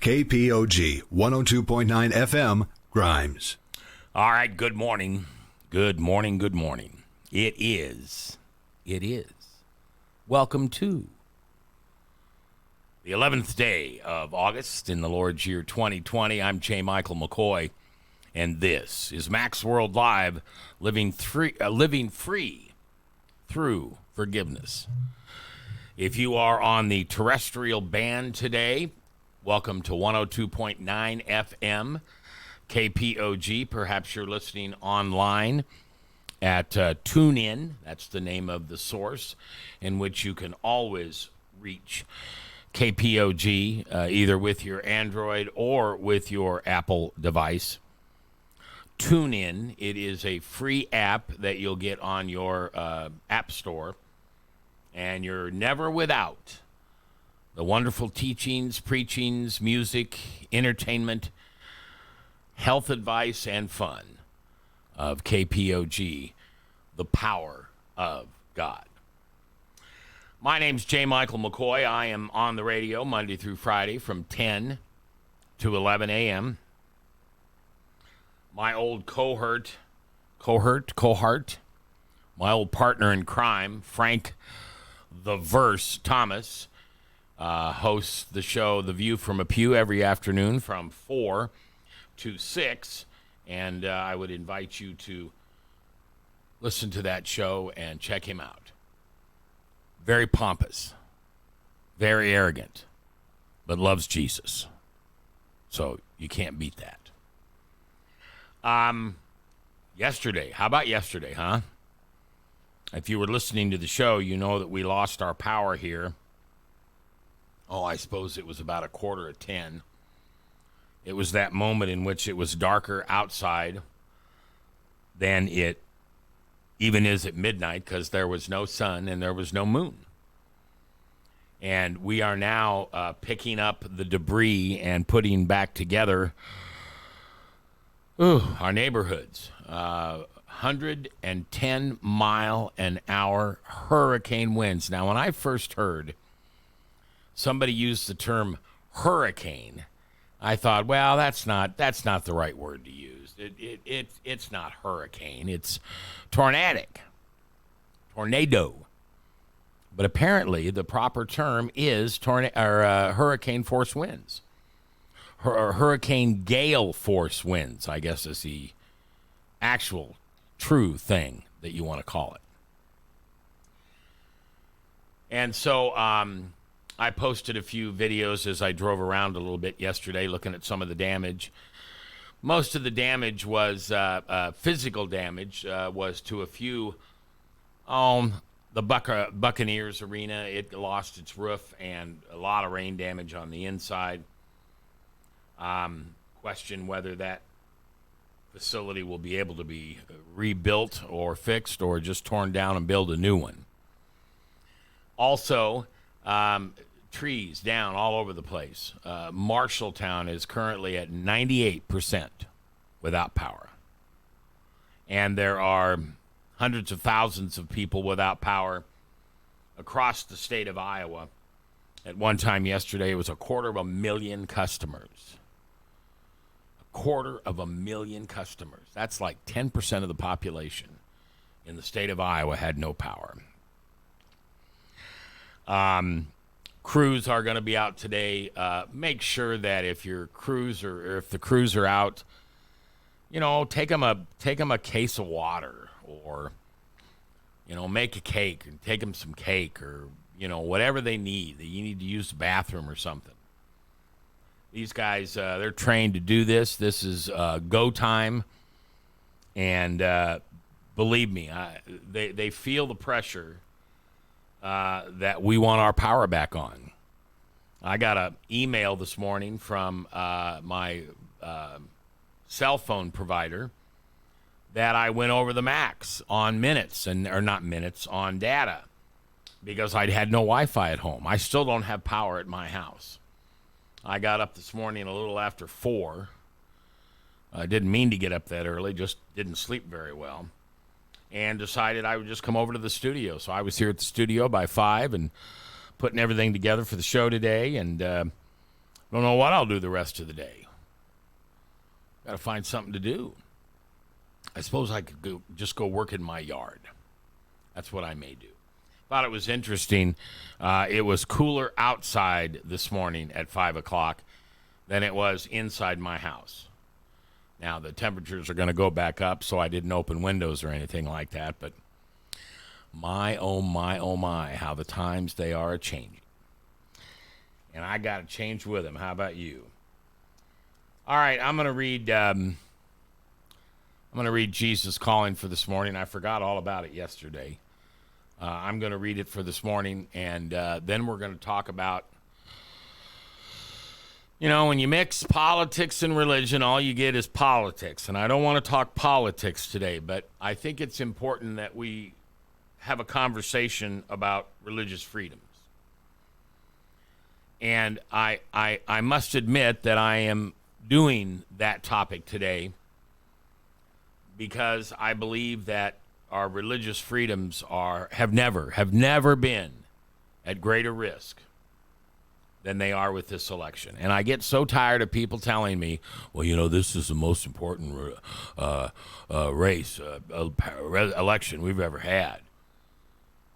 KPOG 102.9 FM, Grimes. All right, good morning. Good morning, good morning. It is. Welcome to the 11th day of August in the Lord's year 2020. I'm J. Michael McCoy, and this is Max World Live, living free through forgiveness. If you are on the terrestrial band today, welcome to 102.9 FM, KPOG. Perhaps you're listening online at TuneIn. That's the name of the source in which you can always reach KPOG, either with your Android or with your Apple device. TuneIn, it is a free app that you'll get on your app store, and you're never without the wonderful teachings, preachings, music, entertainment, health advice, and fun of KPOG, the power of God. My name's J. Michael McCoy. I am on the radio Monday through Friday from 10 to 11 a.m. My old cohort, my old partner in crime, Frank the Verse Thomas, hosts the show The View from a Pew every afternoon from 4 to 6, and I would invite you to listen to that show and check him out. Very pompous, very arrogant, but loves Jesus. So you can't beat that. Yesterday, how about yesterday, huh? If you were listening to the show, you know that we lost our power here. Oh, I suppose it was about 9:45. It was that moment in which it was darker outside than it even is at midnight, because there was no sun and there was no moon. And we are now picking up the debris and putting back together our neighborhoods. 110-mile-an-hour hurricane winds. Now, when I first heard somebody use the term hurricane, I thought, well, that's not the right word to use. It's not hurricane. It's tornado. But apparently, the proper term is hurricane force winds, or hurricane gale force winds, I guess is the actual true thing that you want to call it. And so I posted a few videos as I drove around a little bit yesterday looking at some of the damage. Most of the damage was physical damage, was to a few. The Buccaneers Arena, it lost its roof, and a lot of rain damage on the inside. Question whether that facility will be able to be rebuilt or fixed, or just torn down and build a new one. Also, trees down all over the place. Marshalltown is currently at 98% without power. And there are hundreds of thousands of people without power across the state of Iowa. At one time yesterday, it was 250,000 customers. 250,000 customers. That's like 10% of the population in the state of Iowa had no power. Crews are going to be out today. Make sure that if your crews or if the crews are out, take them a case of water, or make a cake and take them some cake, or whatever they need. You need to use the bathroom or something. These guys, they're trained to do this. This is go time, and believe me, they feel the pressure that we want our power back on. I got an email this morning from my cell phone provider that I went over the max on minutes, on data, because I had no Wi-Fi at home. I still don't have power at my house. I got up this morning a little after 4. I didn't mean to get up that early, just didn't sleep very well, and decided I would just come over to the studio. So I was here at the studio by 5 and putting everything together for the show today, and Don't know what I'll do the rest of the day. Got to find something to do. I suppose I could just go work in my yard. That's what I may do. Thought it was interesting. It was cooler outside this morning at 5 o'clock than it was inside my house. Now, the temperatures are going to go back up, so I didn't open windows or anything like that. But my, oh my, how the times they are a-changing. And I got to change with them. How about you? All right, I'm going to read Jesus Calling for this morning. I forgot all about it yesterday. I'm going to read it for this morning, and then we're going to talk about, when you mix politics and religion, all you get is politics. And I don't want to talk politics today, but I think it's important that we have a conversation about religious freedoms. And I must admit that I am doing that topic today because I believe that our religious freedoms have never been at greater risk than they are with this election. And I get so tired of people telling me, well, this is the most important election we've ever had.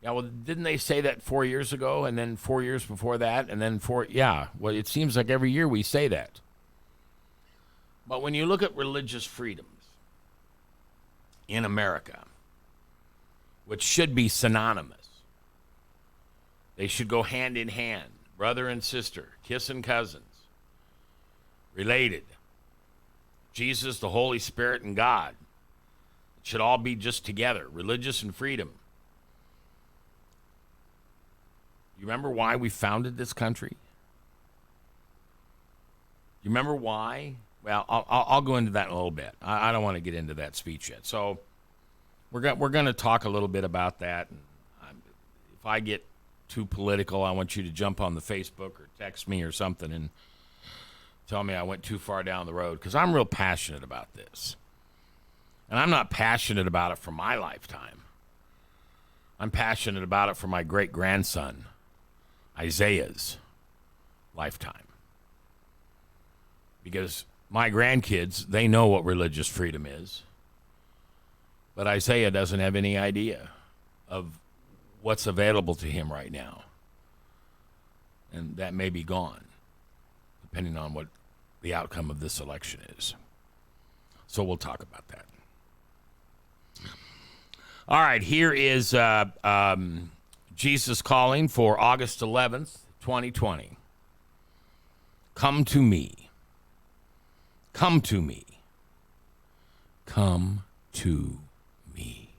Yeah, well, didn't they say that 4 years ago, and then 4 years before that, and then well, it seems like every year we say that. But when you look at religious freedoms in America, which should be synonymous, they should go hand in hand, brother and sister, kissing cousins, related. Jesus, the Holy Spirit, and God. It should all be just together, religious and freedom. You remember why we founded this country? You remember why? Well, I'll go into that in a little bit. I don't want to get into that speech yet. So we're going to talk a little bit about that. And if I get too political, I want you to jump on the Facebook or text me or something and tell me I went too far down the road, because I'm real passionate about this. And I'm not passionate about it for my lifetime. I'm passionate about it for my great-grandson, Isaiah's lifetime. Because my grandkids, they know what religious freedom is. But Isaiah doesn't have any idea of what's available to him right now. And that may be gone, depending on what the outcome of this election is. So we'll talk about that. All right, here is Jesus Calling for August 11th, 2020. Come to me. Come to me. Come to me.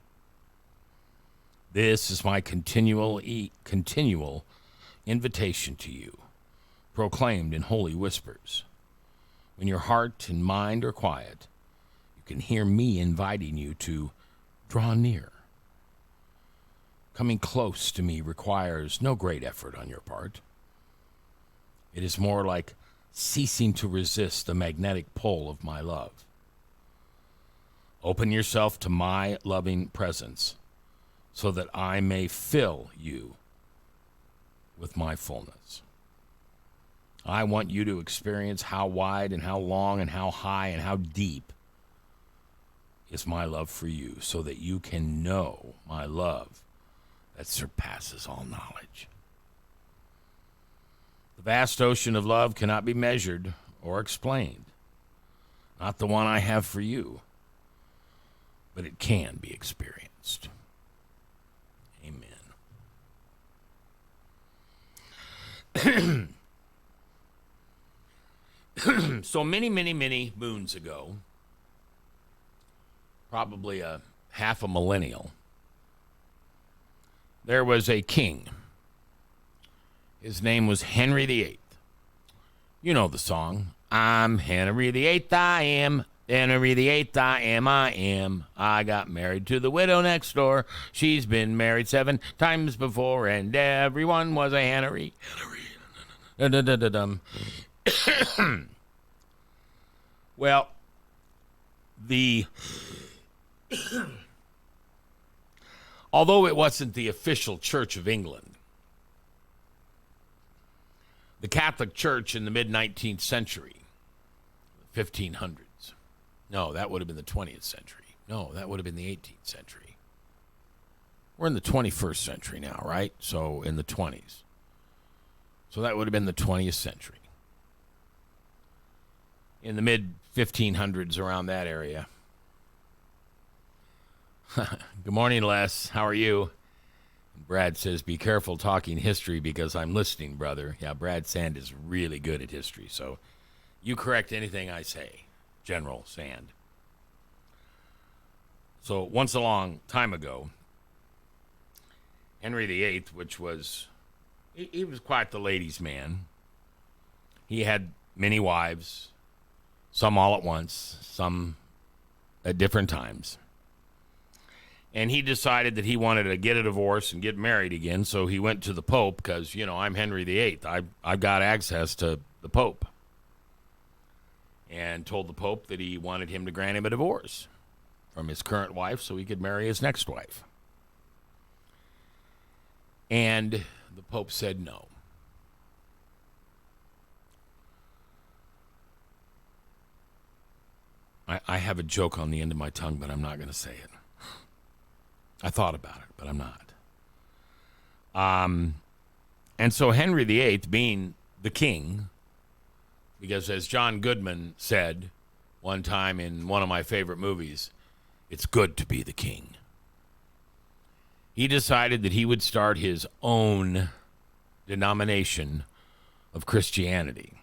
This is my continual invitation to you, proclaimed in holy whispers. When your heart and mind are quiet, you can hear me inviting you to draw near. Coming close to me requires no great effort on your part. It is more like ceasing to resist the magnetic pull of my love. Open yourself to my loving presence so that I may fill you with my fullness. I want you to experience how wide and how long and how high and how deep is my love for you, so that you can know my love that surpasses all knowledge. The vast ocean of love cannot be measured or explained. Not the one I have for you, but it can be experienced. Amen. So many moons ago, probably a half a millennial, there was a king. His name was Henry VIII. You know the song. I'm Henry VIII, I am. Henry VIII, I am. I got married to the widow next door. She's been married 7 times before, and everyone was a Henry. Well, although it wasn't the official Church of England, the Catholic Church in the mid-19th century, 1500s. No, that would have been the 20th century. No, that would have been the 18th century. We're in the 21st century now, right? So in the 20s. So that would have been the 20th century. In the mid-1500s, around that area. Good morning, Les. How are you? Brad says, be careful talking history because I'm listening, brother. Yeah, Brad Sand is really good at history, so you correct anything I say, General Sand. So once a long time ago, Henry VIII, which was, he was quite the ladies' man. He had many wives, some all at once, some at different times. And he decided that he wanted to get a divorce and get married again, so he went to the Pope because, I'm Henry VIII. I've got access to the Pope. And told the Pope that he wanted him to grant him a divorce from his current wife so he could marry his next wife. And the Pope said no. I have a joke on the end of my tongue, but I'm not going to say it. I thought about it, but I'm not. And so Henry VIII, being the king, because as John Goodman said one time in one of my favorite movies, it's good to be the king. He decided that he would start his own denomination of Christianity.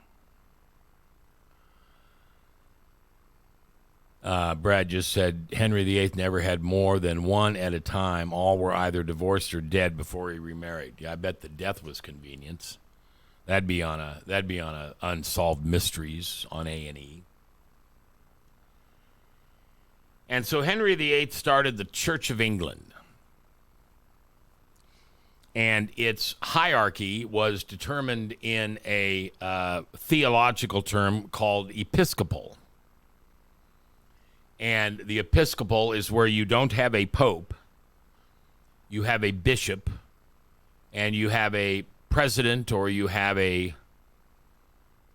Brad just said Henry VIII never had more than one at a time. All were either divorced or dead before he remarried. Yeah, I bet the death was convenience. That'd be on a Unsolved Mysteries on A&E. And so Henry VIII started the Church of England. And its hierarchy was determined in a theological term called episcopal. And the episcopal is where you don't have a pope, you have a bishop, and you have a president, or you have a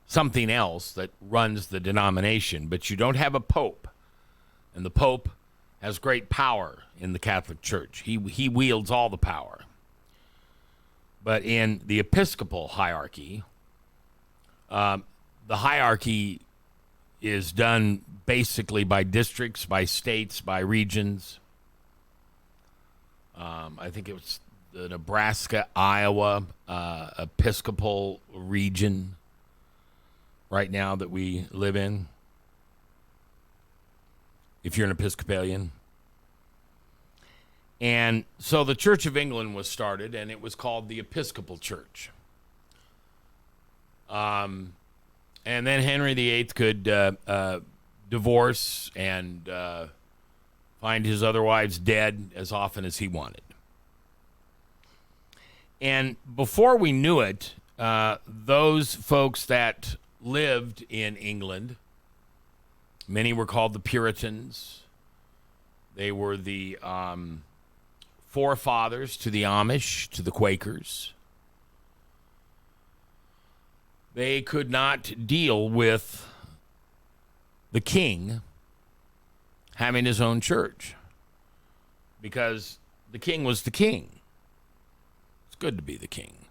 something else that runs the denomination, but you don't have a pope. And the pope has great power in the Catholic Church. He wields all the power. But in the episcopal hierarchy, the hierarchy is done basically by districts, by states, by regions. I think it was the Nebraska, Iowa Episcopal region right now that we live in, if you're an Episcopalian. And so the Church of England was started, and it was called the Episcopal Church. And then Henry VIII could divorce and find his other wives dead as often as he wanted. And before we knew it, those folks that lived in England, many were called the Puritans. They were the forefathers to the Amish, to the Quakers. They could not deal with the king having his own church because the king was the king. It's good to be the king.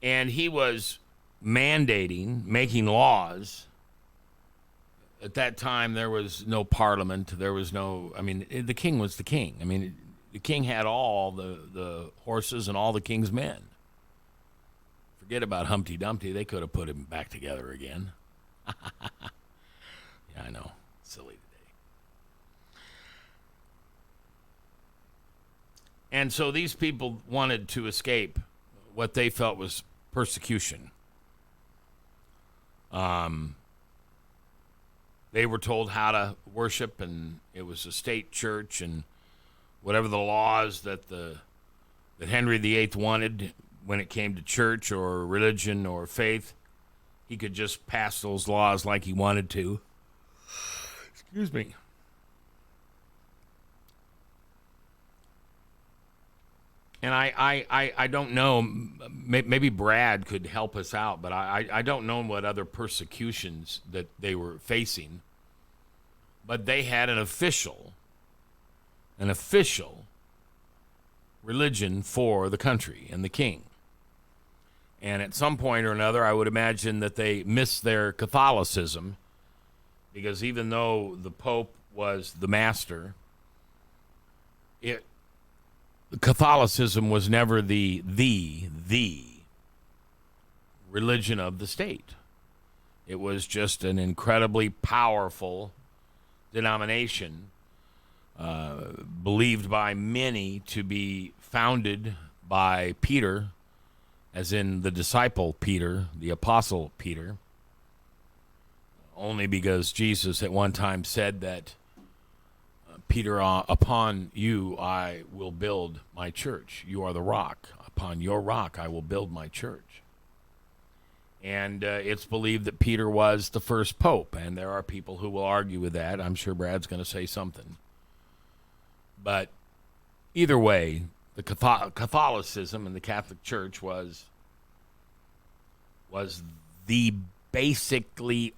And he was mandating, making laws. At that time, there was no parliament. There was no, the king was the king. The king had all the horses and all the king's men. Forget about Humpty Dumpty. They could have put him back together again. Yeah, I know. Silly today. And so these people wanted to escape what they felt was persecution. They were told how to worship, and it was a state church, and whatever the laws that Henry VIII wanted when it came to church or religion or faith, he could just pass those laws like he wanted to. Excuse me. And I don't know, maybe Brad could help us out, but I don't know what other persecutions that they were facing. But they had an official religion for the country and the king. And at some point or another, I would imagine that they missed their Catholicism, because even though the Pope was the master, Catholicism was never the religion of the state. It was just an incredibly powerful denomination, believed by many to be founded by Peter, as in the disciple Peter, the apostle Peter, only because Jesus at one time said that, Peter, upon you I will build my church. You are the rock. Upon your rock I will build my church. And it's believed that Peter was the first pope, and there are people who will argue with that. I'm sure Brad's going to say something. But either way, the Catholicism and the Catholic Church was the basically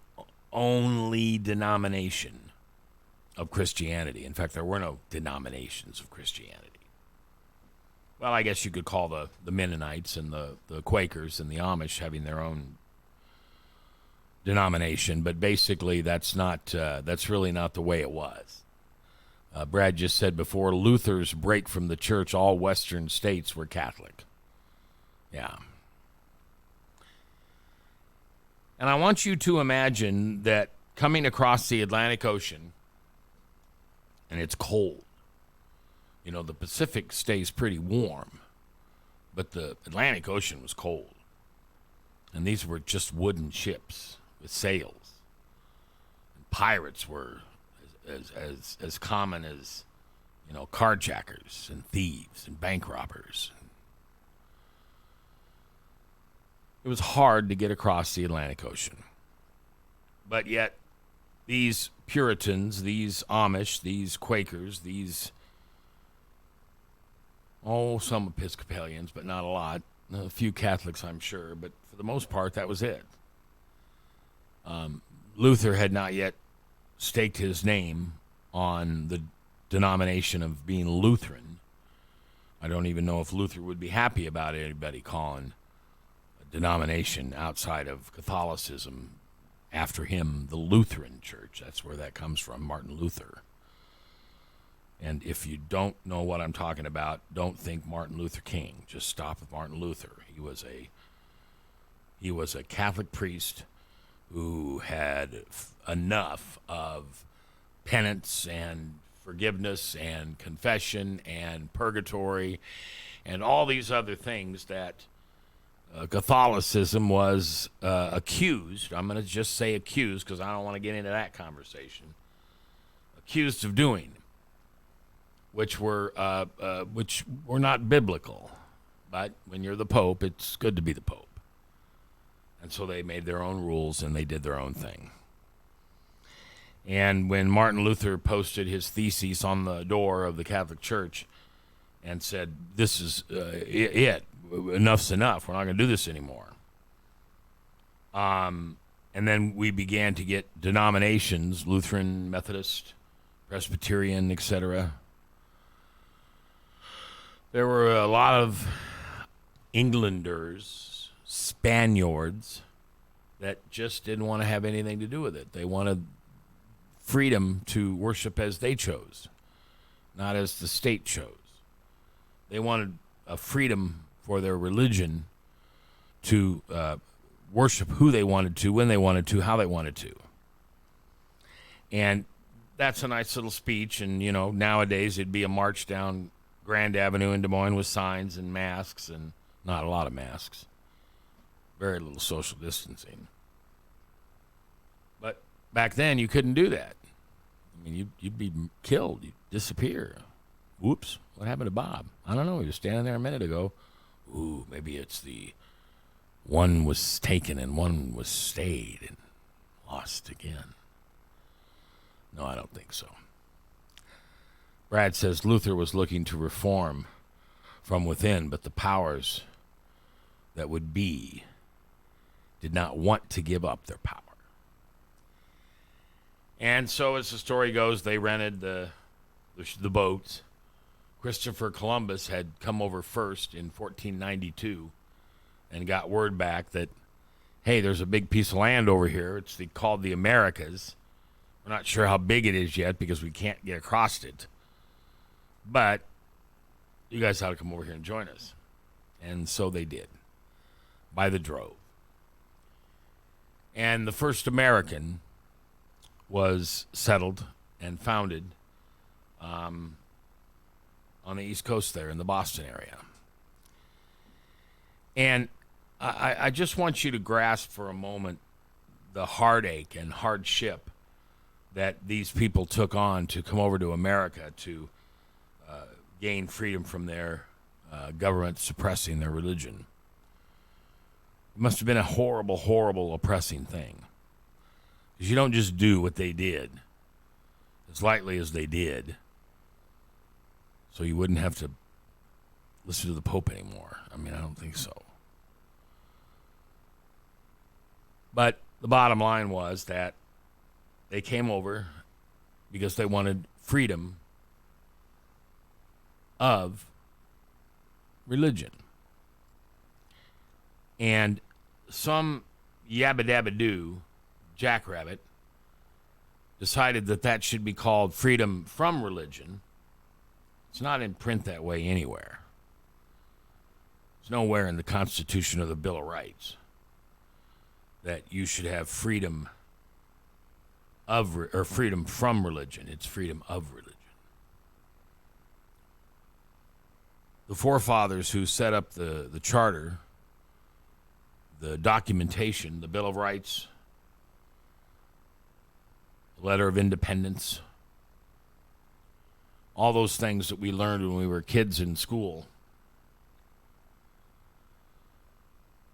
only denomination of Christianity. In fact, there were no denominations of Christianity. Well, I guess you could call the Mennonites and the Quakers and the Amish having their own denomination, but basically that's really not the way it was. Brad just said before, Luther's break from the church, all Western states were Catholic. Yeah. And I want you to imagine that coming across the Atlantic Ocean, and it's cold. You know, the Pacific stays pretty warm, but the Atlantic Ocean was cold. And these were just wooden ships with sails. And pirates were as common as, you know, carjackers and thieves and bank robbers. It was hard to get across the Atlantic Ocean. But yet, these Puritans, these Amish, these Quakers, some Episcopalians, but not a lot. A few Catholics, I'm sure, but for the most part, that was it. Luther had not yet staked his name on the denomination of being Lutheran. I don't even know if Luther would be happy about anybody calling a denomination outside of Catholicism after him the Lutheran Church. That's where that comes from, Martin Luther. And if you don't know what I'm talking about, don't think Martin Luther King. Just stop with Martin Luther. He was a Catholic priest who had enough of penance and forgiveness and confession and purgatory and all these other things that Catholicism was accused. I'm going to just say accused because I don't want to get into that conversation. Accused of doing, which were not biblical. But when you're the Pope, it's good to be the Pope. And so they made their own rules and they did their own thing. And when Martin Luther posted his theses on the door of the Catholic Church and said, this is it, enough's enough, we're not going to do this anymore. And then we began to get denominations, Lutheran, Methodist, Presbyterian, etc. There were a lot of Englanders, Spaniards, that just didn't want to have anything to do with it. They wanted freedom to worship as they chose, not as the state chose. They wanted a freedom for their religion to worship who they wanted to, when they wanted to, how they wanted to. And that's a nice little speech. And, you know, nowadays it'd be a march down Grand Avenue in Des Moines with signs and masks, and not a lot of masks. Very little social distancing. But back then you couldn't do that. I mean, you'd be killed. You'd disappear. Whoops, what happened to Bob? I don't know. He was standing there a minute ago. Ooh, maybe it's the one was taken and one was stayed and lost again. No, I don't think so. Brad says Luther was looking to reform from within, but the powers that would be did not want to give up their power. And so, as the story goes, they rented the boats. Christopher Columbus had come over first in 1492 and got word back that, hey, there's a big piece of land over here. It's called the Americas. We're not sure how big it is yet because we can't get across it. But you guys ought to come over here and join us. And so they did, by the drove. And the first American was settled and founded on the East Coast there in the Boston area. And I just want you to grasp for a moment the heartache and hardship that these people took on to come over to America to gain freedom from their government suppressing their religion. It must have been a horrible, horrible, oppressing thing. Because you don't just do what they did as lightly as they did, so you wouldn't have to listen to the Pope anymore. I mean, I don't think so. But the bottom line was that they came over because they wanted freedom of religion. And some yabba-dabba-doo jackrabbit decided that should be called freedom from religion. It's not in print that way anywhere. It's nowhere in the Constitution or the Bill of Rights that you should have freedom of or freedom from religion. It's freedom of religion. The forefathers who set up the charter, the documentation, the Bill of Rights, the Letter of Independence, all those things that we learned when we were kids in school,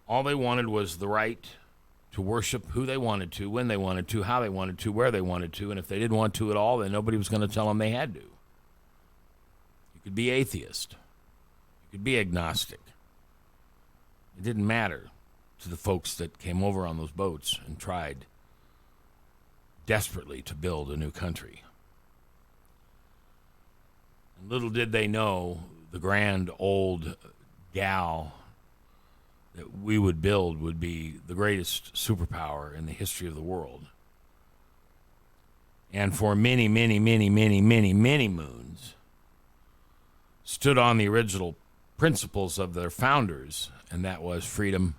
all they wanted was the right to worship who they wanted to, when they wanted to, how they wanted to, where they wanted to, and if they didn't want to at all, then nobody was going to tell them they had to. You could be atheist. You could be agnostic. It didn't matter to the folks that came over on those boats and tried desperately to build a new country. And little did they know the grand old gal that we would build would be the greatest superpower in the history of the world. And for many, many, many, many, many, many moons, stood on the original principles of their founders, and that was freedom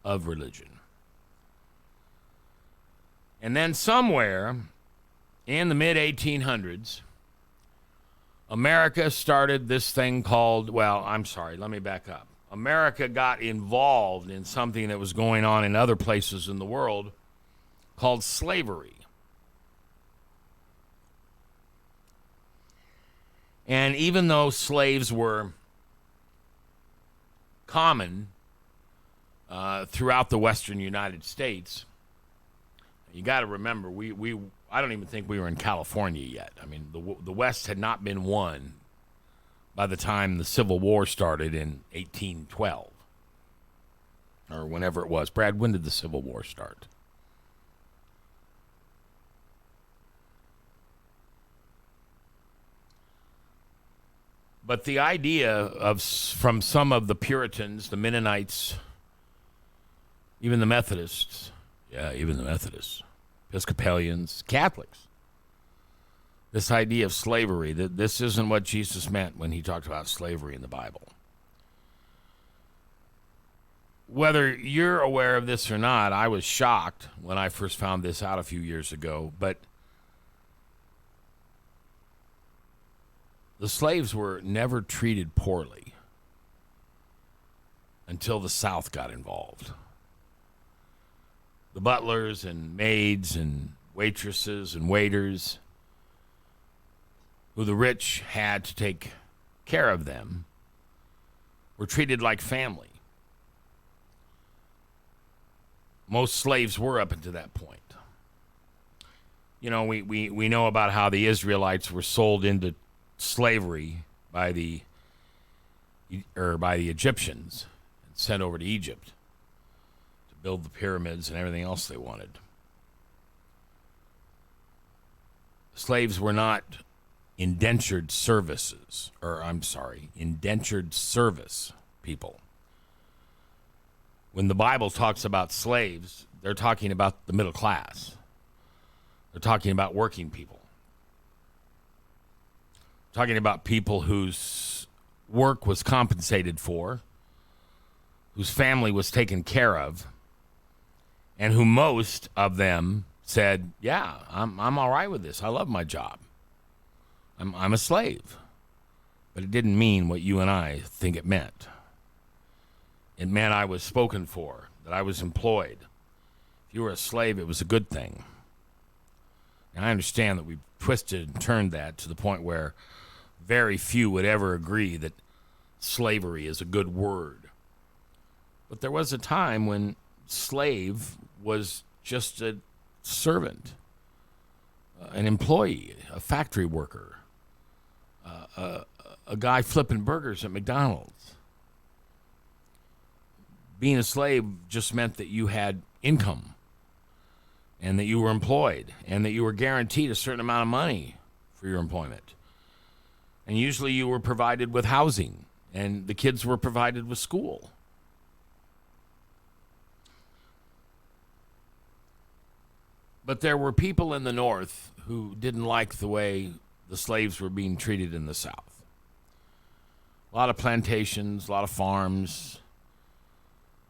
of religion. And then somewhere in the mid-1800s, America started this thing called, let me back up. America got involved in something that was going on in other places in the world called slavery. And even though slaves were common throughout the western United States, you got to remember, I don't even think we were in California yet. I mean, the West had not been won by the time the Civil War started in 1812, or whenever it was. Brad, when did the Civil War start? But the idea from some of the Puritans, the Mennonites, even the Methodists, Episcopalians, Catholics, this idea of slavery, that this isn't what Jesus meant when he talked about slavery in the Bible. Whether you're aware of this or not, I was shocked when I first found this out a few years ago, but the slaves were never treated poorly until the South got involved. The butlers and maids and waitresses and waiters, who the rich had to take care of them, were treated like family. Most slaves were up until that point. You know, we know about how the Israelites were sold into slavery by the or by the Egyptians and sent over to Egypt to build the pyramids and everything else they wanted. Slaves were not indentured service people. When the Bible talks about slaves, they're talking about the middle class. They're talking about working people. Talking about people whose work was compensated for, whose family was taken care of, and who most of them said, yeah, I'm all right with this. I love my job. I'm a slave. But it didn't mean what you and I think it meant. It meant I was spoken for, that I was employed. If you were a slave, it was a good thing. And I understand that we've twisted and turned that to the point where very few would ever agree that slavery is a good word. But there was a time when slave was just a servant, an employee, a factory worker, a guy flipping burgers at McDonald's. Being a slave just meant that you had income and that you were employed and that you were guaranteed a certain amount of money for your employment. And usually you were provided with housing and the kids were provided with school. But there were people in the North who didn't like the way the slaves were being treated in the South. A lot of plantations, a lot of farms,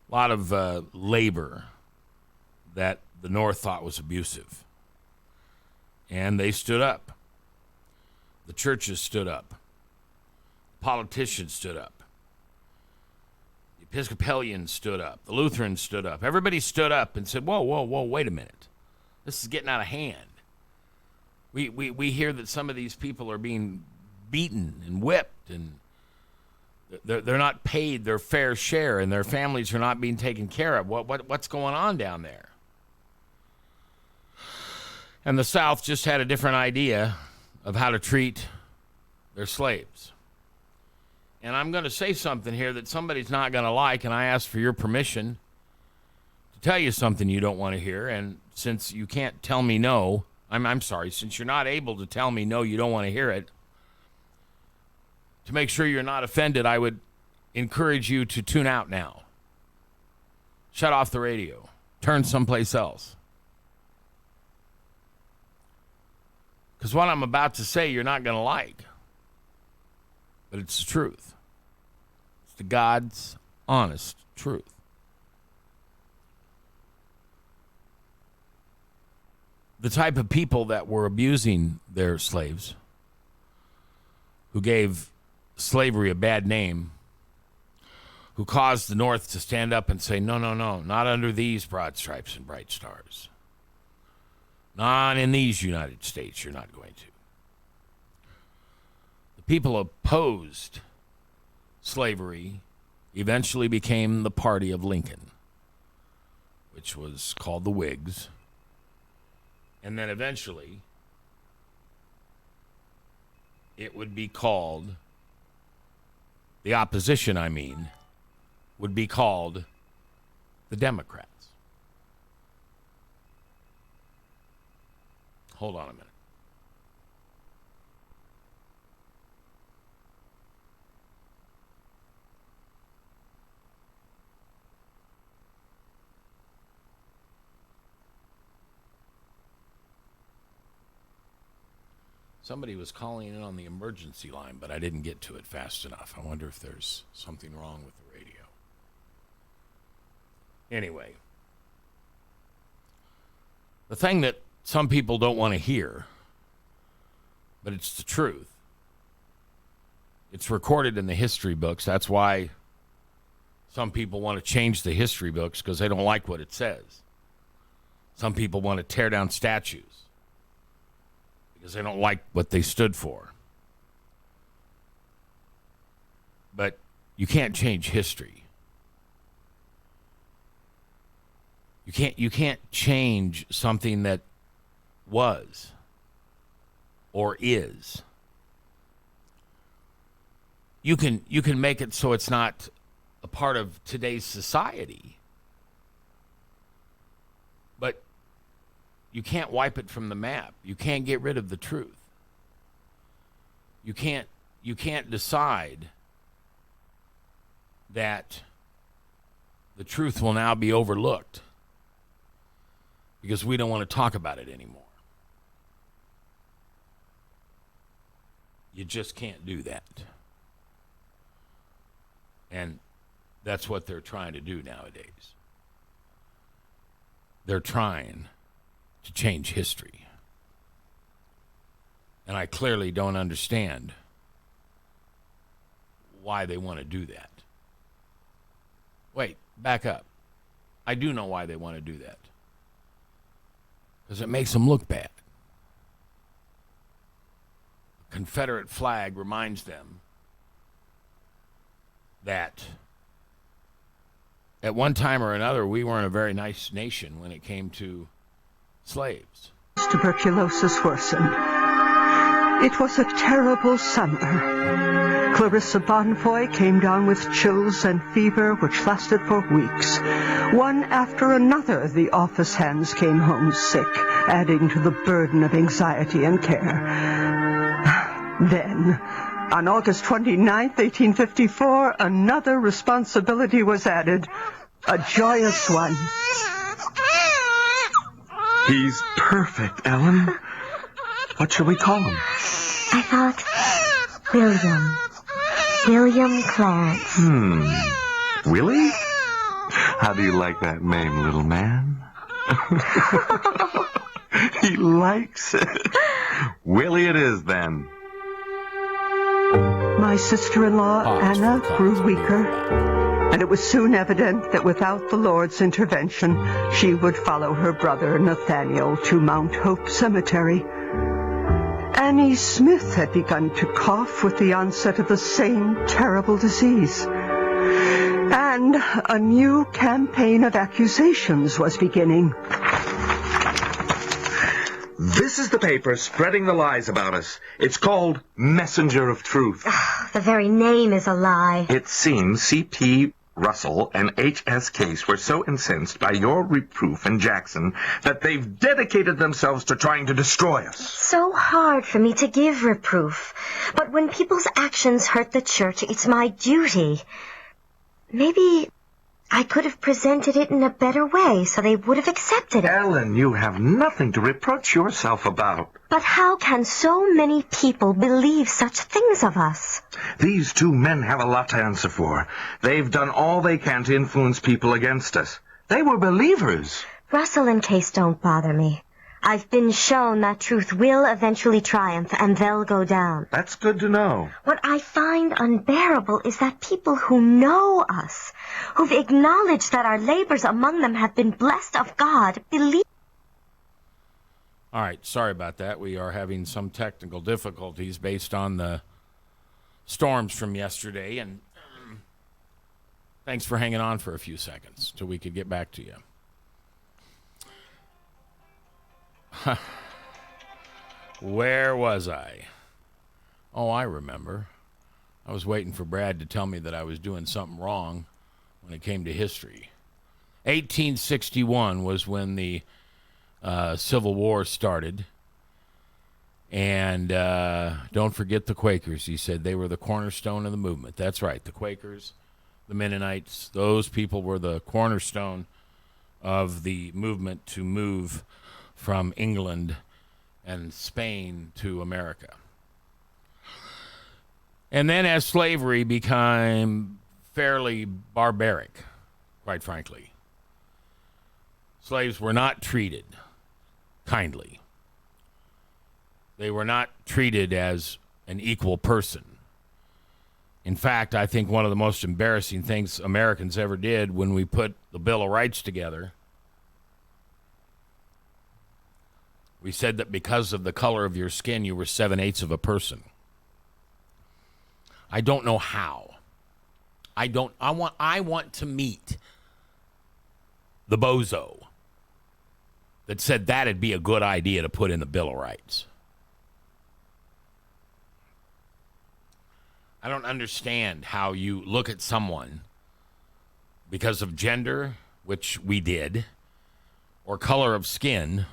a lot of labor that the North thought was abusive. And they stood up. The churches stood up. Politicians stood up. The Episcopalians stood up. The Lutherans stood up. Everybody stood up and said, whoa, wait a minute. This is getting out of hand. We hear that some of these people are being beaten and whipped, and they're not paid their fair share, and their families are not being taken care of. What's going on down there? And the South just had a different idea of how to treat their slaves. And I'm going to say something here that somebody's not going to like, and I ask for your permission to tell you something you don't want to hear. And since you can't tell me no, I'm sorry, since you're not able to tell me no, you don't want to hear it, to make sure you're not offended, I would encourage you to tune out now. Shut off the radio. Turn someplace else. Because what I'm about to say you're not going to like. But it's the truth. It's the God's honest truth. The type of people that were abusing their slaves, who gave slavery a bad name, who caused the North to stand up and say, no, not under these broad stripes and bright stars. Not in these United States, you're not going to. The people opposed slavery eventually became the party of Lincoln, which was called the Whigs. And then eventually, it would be called, the opposition, would be called the Democrats. Hold on a minute. Somebody was calling in on the emergency line, but I didn't get to it fast enough. I wonder if there's something wrong with the radio. Anyway, the thing that some people don't want to hear, but it's the truth. It's recorded in the history books. That's why some people want to change the history books, because they don't like what it says. Some people want to tear down statues because they don't like what they stood for. But you can't change history. You can't change something that was or is. you can make it so it's not a part of today's society, but you can't wipe it from the map. You can't get rid of the truth. You can't decide that the truth will now be overlooked because we don't want to talk about it anymore. You just can't do that. And that's what they're trying to do nowadays. They're trying to change history. And I clearly don't understand why they want to do that. Wait, back up. I do know why they want to do that. Because it makes them look bad. The Confederate flag reminds them that at one time or another, we weren't a very nice nation when it came to slaves. Tuberculosis worsened. It was a terrible summer. Clarissa Bonfoy came down with chills and fever which lasted for weeks. One after another, the office hands came home sick, adding to the burden of anxiety and care. Then, on August 29th, 1854, another responsibility was added, a joyous one. He's perfect, Ellen. What shall we call him? I thought William Clarence. Willie? How do you like that name, little man? He likes it. Willie it is, then. My sister-in-law, Anna, grew weaker, and it was soon evident that without the Lord's intervention, she would follow her brother Nathaniel to Mount Hope Cemetery. Annie Smith had begun to cough with the onset of the same terrible disease. And a new campaign of accusations was beginning. This is the paper spreading the lies about us. It's called Messenger of Truth. The very name is a lie. It seems C.P. Russell and H.S. Case were so incensed by your reproof in Jackson that they've dedicated themselves to trying to destroy us. So hard for me to give reproof. But when people's actions hurt the church, it's my duty. Maybe I could have presented it in a better way so they would have accepted it. Ellen, you have nothing to reproach yourself about. But how can so many people believe such things of us? These two men have a lot to answer for. They've done all they can to influence people against us. They were believers. Russell and Case don't bother me. I've been shown that truth will eventually triumph, and they'll go down. That's good to know. What I find unbearable is that people who know us, who've acknowledged that our labors among them have been blessed of God, believe. All right, sorry about that. We are having some technical difficulties based on the storms from yesterday, and thanks for hanging on for a few seconds till we could get back to you. Where was I? Oh, I remember. I was waiting for Brad to tell me that I was doing something wrong when it came to history. 1861 was when the Civil War started. And don't forget the Quakers. He said they were the cornerstone of the movement. That's right. The Quakers, the Mennonites, those people were the cornerstone of the movement to move from England and Spain to America. And then as slavery became fairly barbaric, quite frankly, slaves were not treated kindly. They were not treated as an equal person. In fact, I think one of the most embarrassing things Americans ever did when we put the Bill of Rights together, we said that because of the color of your skin, you were 7/8 of a person. I don't know how. I want to meet the bozo that said that'd be a good idea to put in the Bill of Rights. I don't understand how you look at someone because of gender, which we did, or color of skin,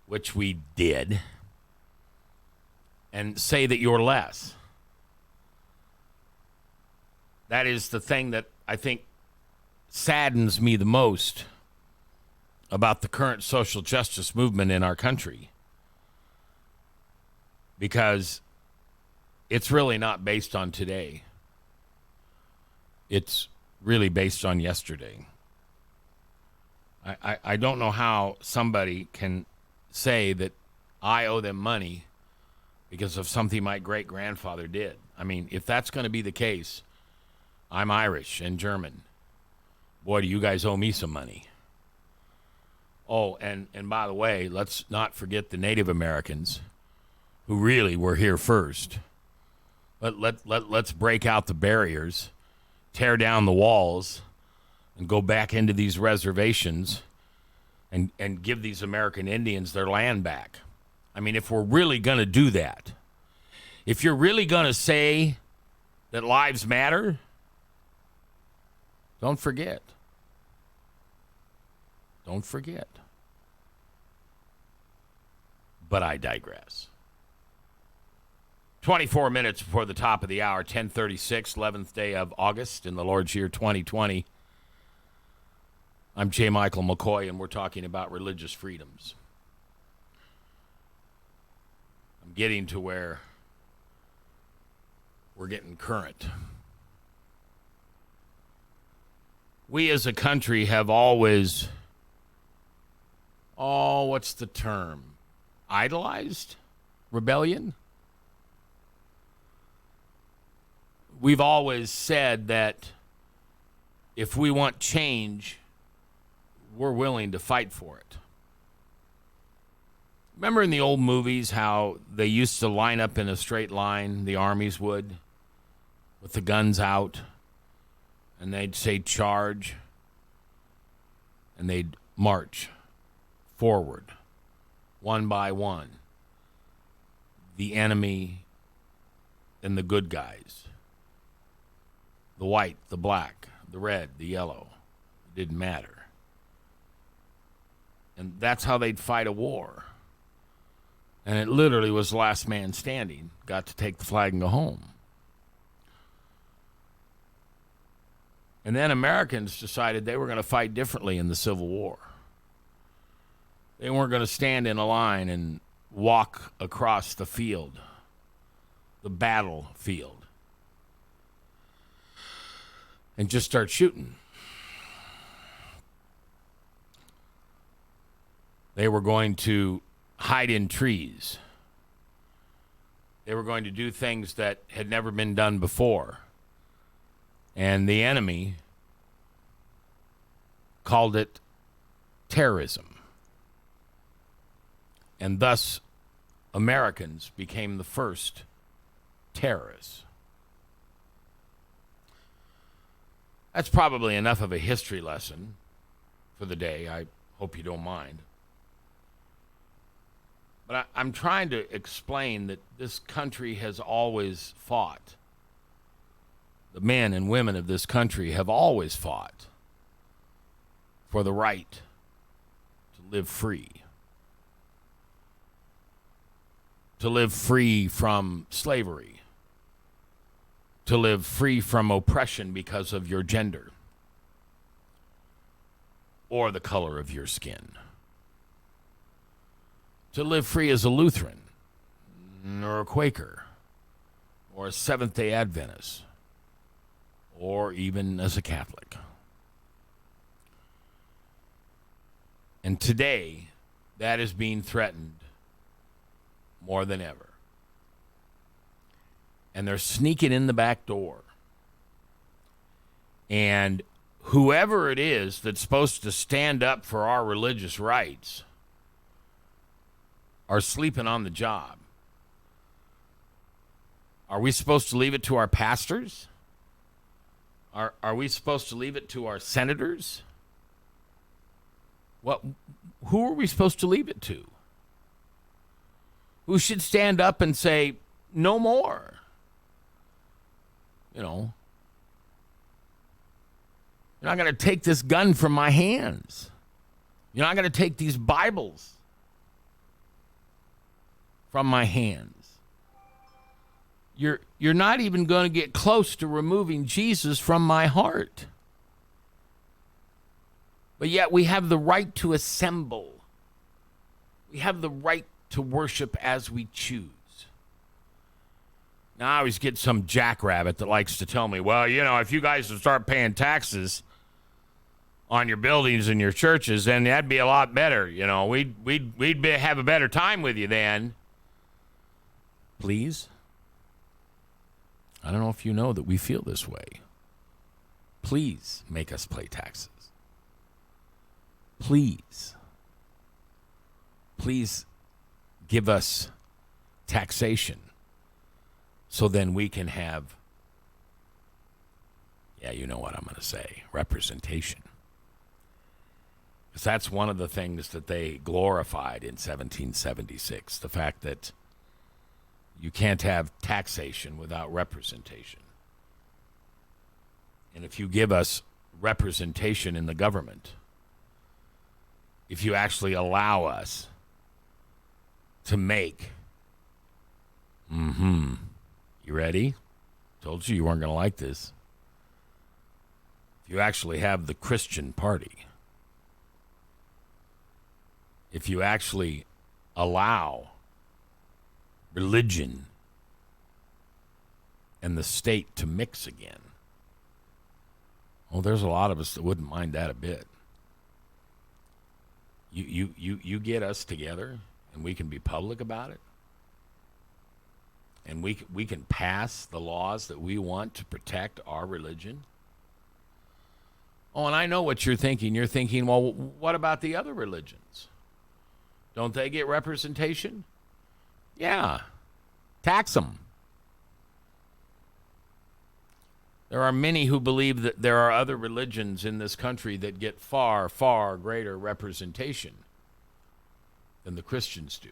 which we did, and say that you're less. That is the thing that I think saddens me the most about the current social justice movement in our country, because it's really not based on today. It's really based on yesterday. I don't know how somebody can say that I owe them money because of something my great-grandfather did. I mean, if that's going to be the case, I'm Irish and German. Boy, do you guys owe me some money. Oh, and by the way, let's not forget the Native Americans who really were here first. Let's break out the barriers, tear down the walls, and go back into these reservations and give these American Indians their land back. I mean, if we're really going to do that, if you're really going to say that lives matter, don't forget. Don't forget. But I digress. 24 minutes before the top of the hour, 10:36, 11th day of August in the Lord's year 2020. I'm J. Michael McCoy, and we're talking about religious freedoms. I'm getting to where we're getting current. We as a country have always, what's the term? Idolized rebellion? We've always said that if we want change, we're willing to fight for it. Remember in the old movies how they used to line up in a straight line, the armies would, with the guns out, and they'd say charge, and they'd march forward, one by one, the enemy and the good guys. The white, the black, the red, the yellow. It didn't matter. And that's how they'd fight a war. And it literally was last man standing. Got to take the flag and go home. And then Americans decided they were going to fight differently in the Civil War. They weren't going to stand in a line and walk across the field, the battlefield, and just start shooting. They were going to hide in trees. They were going to do things that had never been done before. And the enemy called it terrorism. And thus, Americans became the first terrorists. That's probably enough of a history lesson for the day. I hope you don't mind. But I'm trying to explain that this country has always fought. The men and women of this country have always fought for the right to live free. To live free from slavery. To live free from oppression because of your gender or the color of your skin. To live free as a Lutheran or a Quaker or a Seventh-day Adventist or even as a Catholic. And today, that is being threatened more than ever. And they're sneaking in the back door. And whoever it is that's supposed to stand up for our religious rights are sleeping on the job. Are we supposed to leave it to our pastors? Are we supposed to leave it to our senators? Who are we supposed to leave it to? Who should stand up and say, no more? You're not going to take this gun from my hands. You're not going to take these Bibles from my hands. You're not even going to get close to removing Jesus from my heart. But yet we have the right to assemble. We have the right to worship as we choose. Now, I always get some jackrabbit that likes to tell me, well, if you guys would start paying taxes on your buildings and your churches, then that'd be a lot better. We'd have a better time with you then. Please? I don't know if you know that we feel this way. Please make us pay taxes. Please give us taxation so then we can have, you know what I'm going to say, representation. Because that's one of the things that they glorified in 1776, the fact that you can't have taxation without representation. And if you give us representation in the government, if you actually allow us to make, you ready? Told you weren't going to like this. If you actually have the Christian party, if you actually allow religion and the state to mix again, there's a lot of us that wouldn't mind that a bit. You get us together, and we can be public about it, and we can pass the laws that we want to protect our religion. And I know what you're thinking. You're thinking, well, what about the other religions? Don't they get representation? Yeah, tax them. There are many who believe that there are other religions in this country that get far, far greater representation than the Christians do.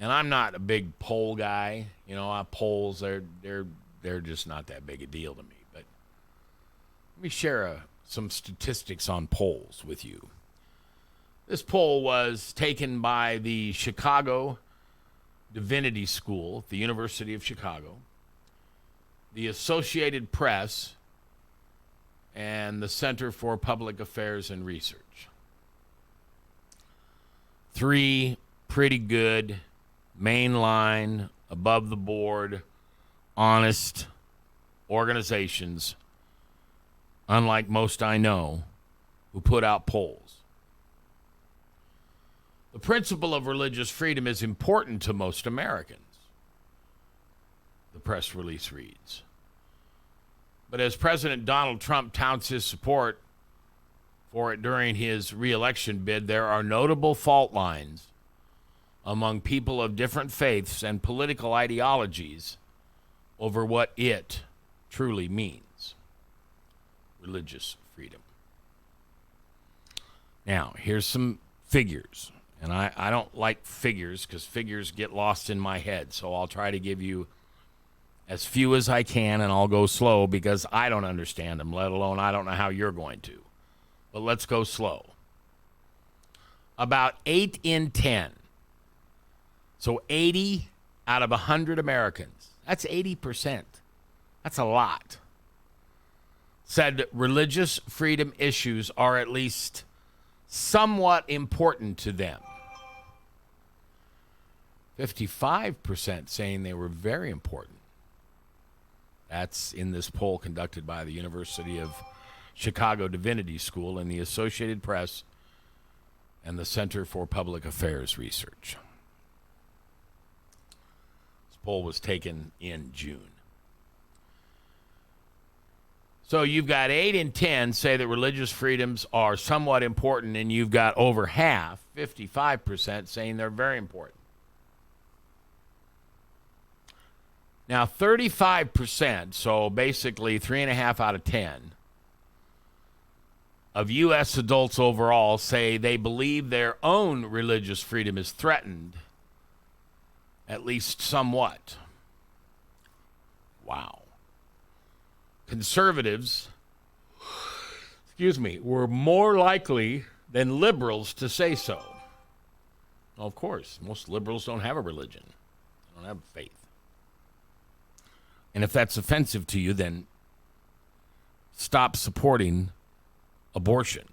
And I'm not a big poll guy. Polls, they're just not that big a deal to me. But let me share some statistics on polls with you. This poll was taken by the Chicago Divinity School at the University of Chicago, the Associated Press, and the Center for Public Affairs and Research. 3 pretty good, mainline, above-the-board, honest organizations, unlike most I know, who put out polls. The principle of religious freedom is important to most Americans, the press release reads. But as President Donald Trump touts his support for it during his re-election bid, there are notable fault lines among people of different faiths and political ideologies over what it truly means, religious freedom. Now, here's some figures. And I don't like figures because figures get lost in my head. So I'll try to give you as few as I can, and I'll go slow because I don't understand them, let alone I don't know how you're going to. But let's go slow. About 8 in 10. So 80 out of 100 Americans. That's 80%. That's a lot. Said religious freedom issues are at least somewhat important to them. 55% saying they were very important. That's in this poll conducted by the University of Chicago Divinity School and the Associated Press and the Center for Public Affairs Research. This poll was taken in June. So you've got 8 in 10 say that religious freedoms are somewhat important, and you've got over half, 55%, saying they're very important. Now, 35%, so basically 3.5 out of 10, of U.S. adults overall say they believe their own religious freedom is threatened, at least somewhat. Wow. conservatives, were more likely than liberals to say so. Well, of course, most liberals don't have a religion. They don't have faith. And if that's offensive to you, then stop supporting abortion.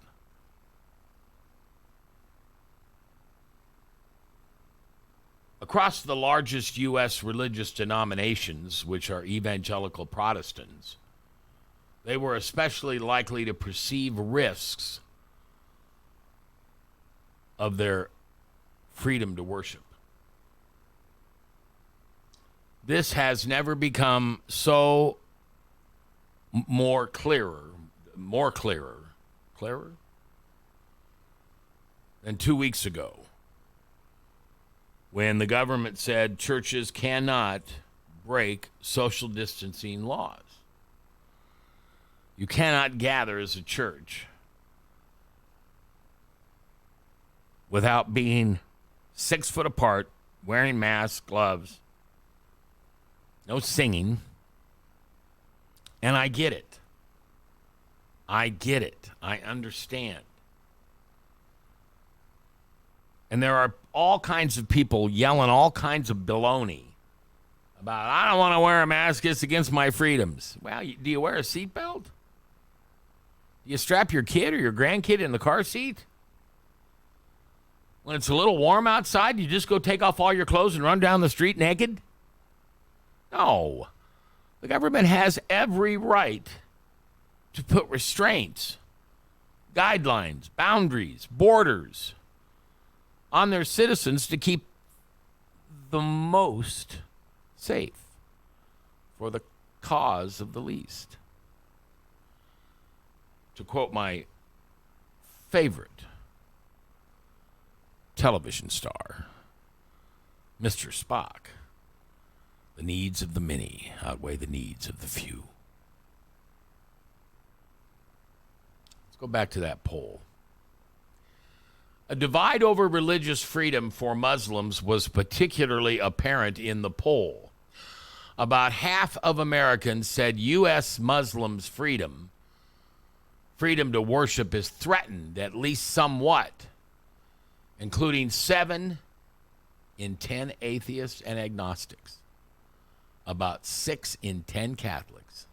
Across the largest U.S. religious denominations, which are evangelical Protestants, they were especially likely to perceive risks of their freedom to worship. This has never become so clearer than 2 weeks ago, when the government said churches cannot break social distancing laws. You cannot gather as a church without being 6 foot apart, wearing masks, gloves, no singing. And I get it. I understand. And there are all kinds of people yelling all kinds of baloney about, I don't want to wear a mask, it's against my freedoms. Well, do you wear a seatbelt? Do you strap your kid or your grandkid in the car seat? When it's a little warm outside, you just go take off all your clothes and run down the street naked? No. The government has every right to put restraints, guidelines, boundaries, borders on their citizens to keep the most safe for the cause of the least. To quote my favorite television star, Mr. Spock, the needs of the many outweigh the needs of the few. Let's go back to that poll. A divide over religious freedom for Muslims was particularly apparent in the poll. About half of Americans said U.S. Muslims' freedom to worship is threatened, at least somewhat, including 7 in 10 atheists and agnostics, about 6 in 10 Catholics,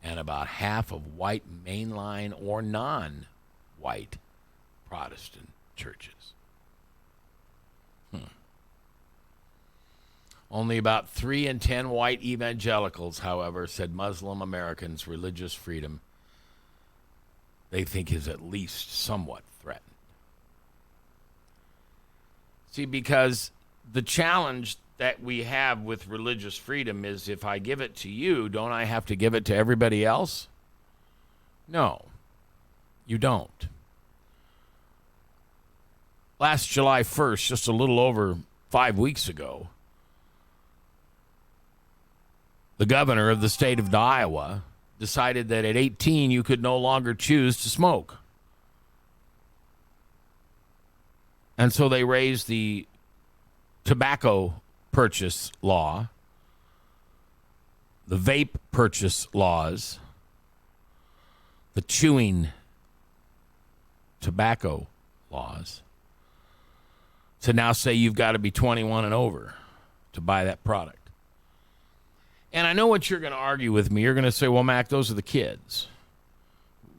and about half of white mainline or non-white Protestant churches. Only about 3 in 10 white evangelicals, however, said Muslim Americans' religious freedom they think is at least somewhat threatened. See, because the challenge that we have with religious freedom is, if I give it to you, don't I have to give it to everybody else? No, you don't. Last July 1st, just a little over 5 weeks ago, the governor of the state of Iowa decided that at 18 you could no longer choose to smoke. And so they raised the tobacco purchase law, the vape purchase laws, the chewing tobacco laws, to now say you've got to be 21 and over to buy that product. And I know what you're going to argue with me. You're going to say, well, Mac, those are the kids.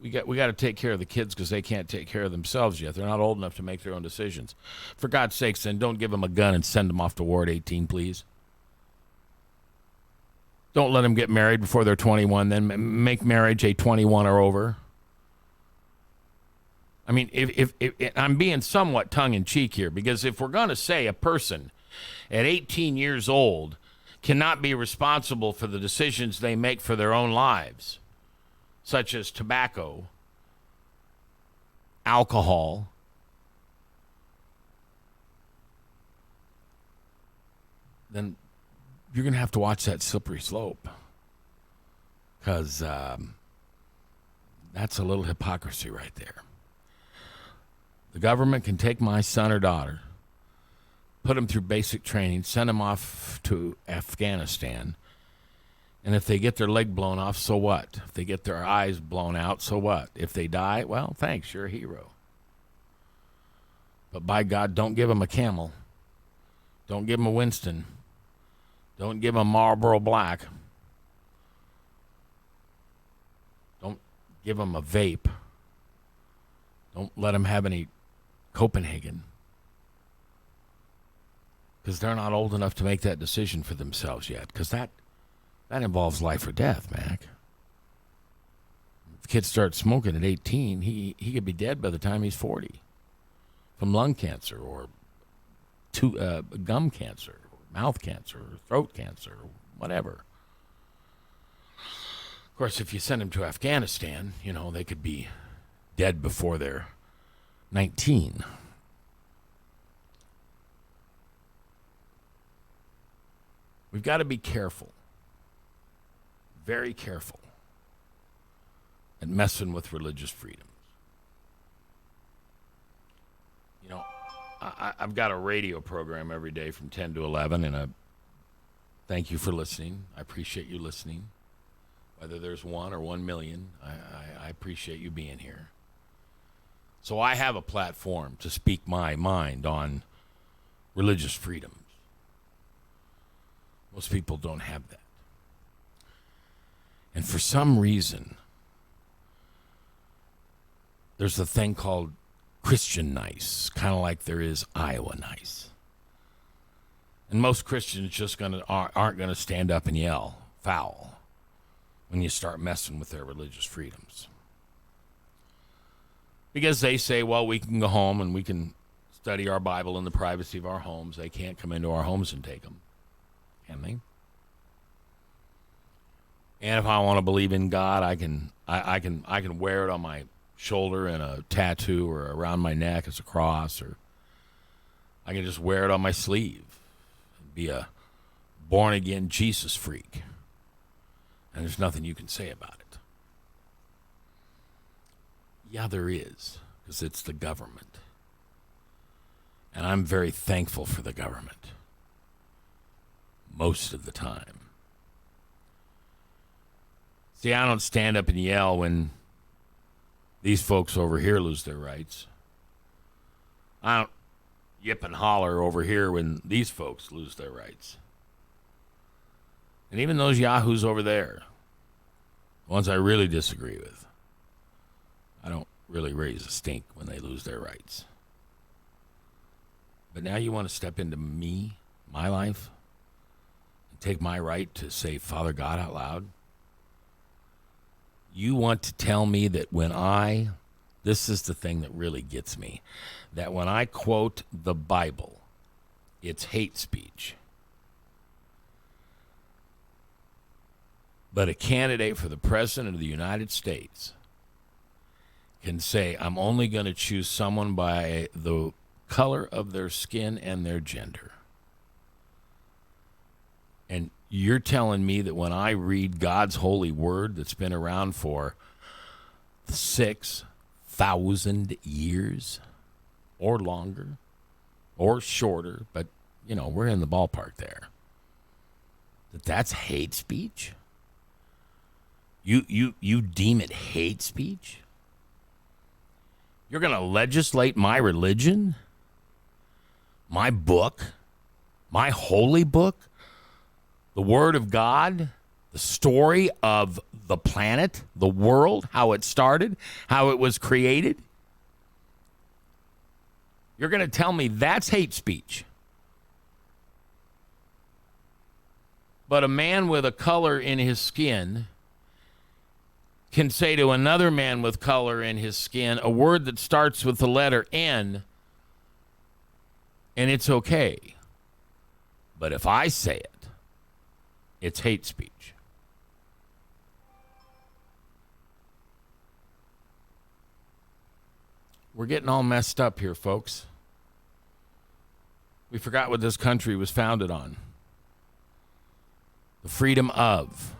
We got to take care of the kids because they can't take care of themselves yet. They're not old enough to make their own decisions. For God's sakes, then don't give them a gun and send them off to war at 18, please. Don't let them get married before they're 21. Then make marriage a 21 or over. I mean, if I'm being somewhat tongue-in-cheek here, because if we're going to say a person at 18 years old cannot be responsible for the decisions they make for their own lives, such as tobacco, alcohol, then you're going to have to watch that slippery slope, because that's a little hypocrisy right there. The government can take my son or daughter, put them through basic training, send them off to Afghanistan, And if they get their leg blown off, so what? If they get their eyes blown out, so what? If they die, well, thanks, you're a hero. But by God, don't give them a Camel. Don't give them a Winston. Don't give them a Marlboro Black. Don't give them a vape. Don't let them have any Copenhagen. Because they're not old enough to make that decision for themselves yet. Because that involves life or death, Mac. If a kid starts smoking at 18, he could be dead by the time he's 40 from lung cancer or gum cancer, or mouth cancer, or throat cancer, or whatever. Of course, if you send them to Afghanistan, they could be dead before they're 19. We've got to be careful, very careful, at messing with religious freedoms. I've got a radio program every day from 10 to 11, and thank you for listening. I appreciate you listening. Whether there's 1 or 1 million, I appreciate you being here. So I have a platform to speak my mind on religious freedoms. Most people don't have that. And for some reason, there's a thing called Christian nice, kind of like there is Iowa nice. And most Christians just aren't going to stand up and yell foul when you start messing with their religious freedoms. Because they say, well, we can go home and we can study our Bible in the privacy of our homes. They can't come into our homes and take them, can they? And if I want to believe in God, I can wear it on my shoulder in a tattoo or around my neck as a cross, or I can just wear it on my sleeve and be a born-again Jesus freak. And there's nothing you can say about it. Yeah, there is, because it's the government. And I'm very thankful for the government. Most of the time. See, I don't stand up and yell when these folks over here lose their rights. I don't yip and holler over here when these folks lose their rights. And even those yahoos over there, the ones I really disagree with, I don't really raise a stink when they lose their rights. But now you want to step into me, my life, and take my right to say Father God out loud? You want to tell me that this is the thing that really gets me, that when I quote the Bible, it's hate speech. But a candidate for the President of the United States can say, I'm only going to choose someone by the color of their skin and their gender. And you're telling me that when I read God's holy word that's been around for 6,000 years or longer or shorter, but, we're in the ballpark there, that's hate speech? You deem it hate speech? You're going to legislate my religion, my book, my holy book, the Word of God, the story of the planet, the world, how it started, how it was created. You're going to tell me that's hate speech. But a man with a color in his skin can say to another man with color in his skin a word that starts with the letter N, and it's okay. But if I say it, it's hate speech. We're getting all messed up here, folks. We forgot what this country was founded on. The freedom of.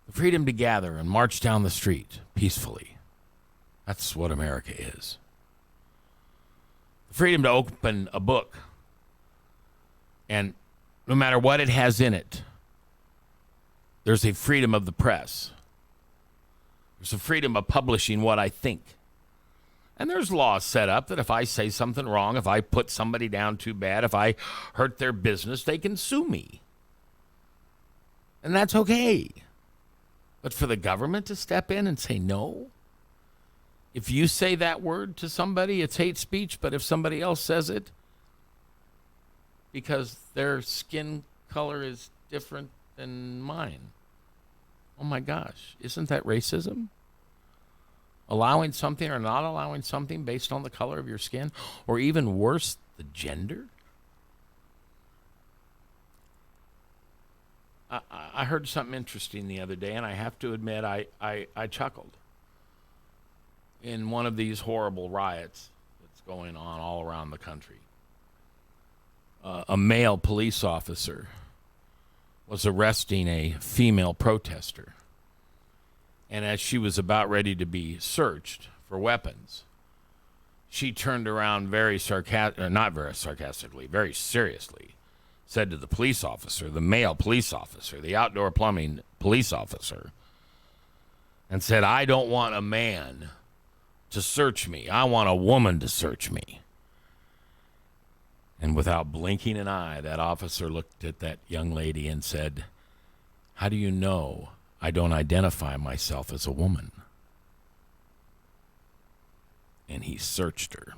The freedom to gather and march down the street peacefully. That's what America is. The freedom to open a book and no matter what it has in it, There's a freedom of the press. There's a freedom of publishing what I think. And there's laws set up that if I say something wrong, if I put somebody down too bad, if I hurt their business, they can sue me. And that's okay. But for the government to step in and say no? If you say that word to somebody, it's hate speech, but if somebody else says it because their skin color is different than mine, oh my gosh, isn't that racism? Allowing something or not allowing something based on the color of your skin, or even worse, the gender? I heard something interesting the other day, and I have to admit I chuckled. In one of these horrible riots that's going on all around the country, a male police officer was arresting a female protester. And as she was about ready to be searched for weapons, she turned around very sarcastically, very seriously, said to the police officer, the male police officer, the outdoor plumbing police officer, and said, "I don't want a man to search me. I want a woman to search me." And without blinking an eye, that officer looked at that young lady and said, "How do you know I don't identify myself as a woman?" And he searched her.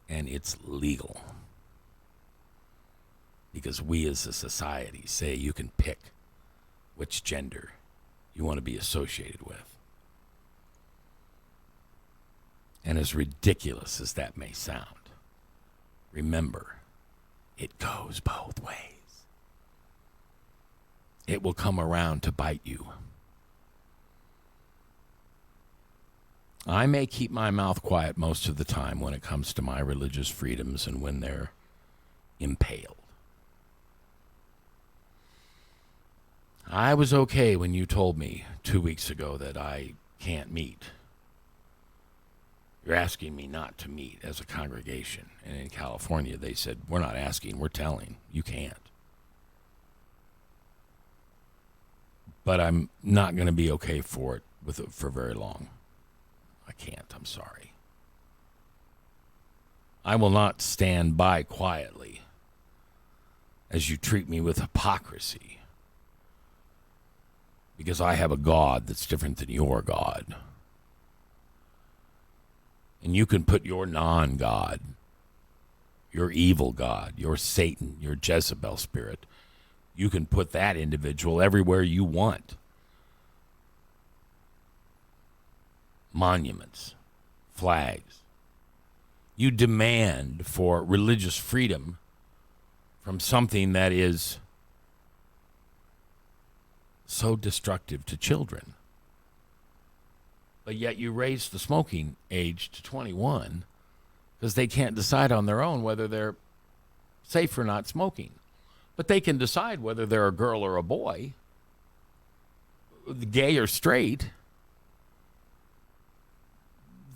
And it's legal. Because we as a society say you can pick which gender you want to be associated with. And as ridiculous as that may sound, remember, it goes both ways. It will come around to bite you. I may keep my mouth quiet most of the time when it comes to my religious freedoms and when they're impaled. I was okay when you told me 2 weeks ago that I can't meet. You're asking me not to meet as a congregation. And in California, they said, we're not asking, we're telling. You can't. But I'm not going to be okay for it for very long. I can't. I'm sorry. I will not stand by quietly as you treat me with hypocrisy because I have a God that's different than your God. And you can put your non-God, your evil God, your Satan, your Jezebel spirit, you can put that individual everywhere you want. Monuments, flags. You demand for religious freedom from something that is so destructive to children. But yet you raise the smoking age to 21 because they can't decide on their own whether they're safe or not smoking. But they can decide whether they're a girl or a boy, gay or straight.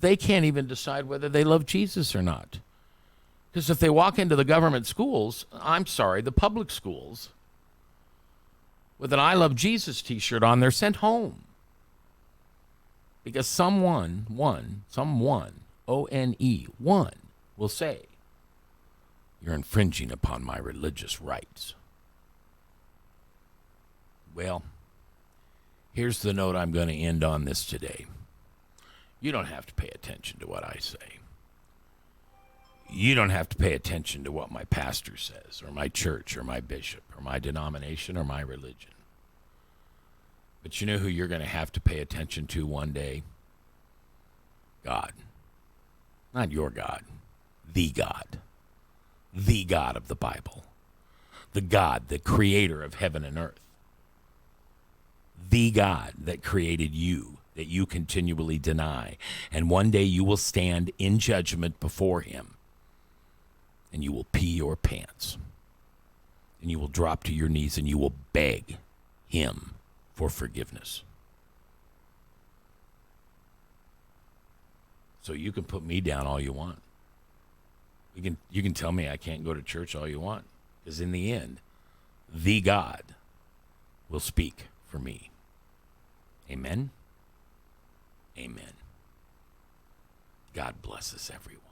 They can't even decide whether they love Jesus or not. Because if they walk into the government schools, the public schools, with an I Love Jesus t-shirt on, they're sent home. Because someone, O-N-E, one, will say, you're infringing upon my religious rights. Well, here's the note I'm going to end on this today. You don't have to pay attention to what I say. You don't have to pay attention to what my pastor says, or my church, or my bishop, or my denomination, or my religion. But you know who you're going to have to pay attention to one day? God. Not your God. The God. The God of the Bible. The God, the creator of heaven and earth. The God that created you, that you continually deny. And one day you will stand in judgment before him. And you will pee your pants. And you will drop to your knees and you will beg him for forgiveness. So you can put me down all you want. You can tell me I can't go to church all you want. Because in the end, the God will speak for me. Amen. Amen. God bless us, everyone.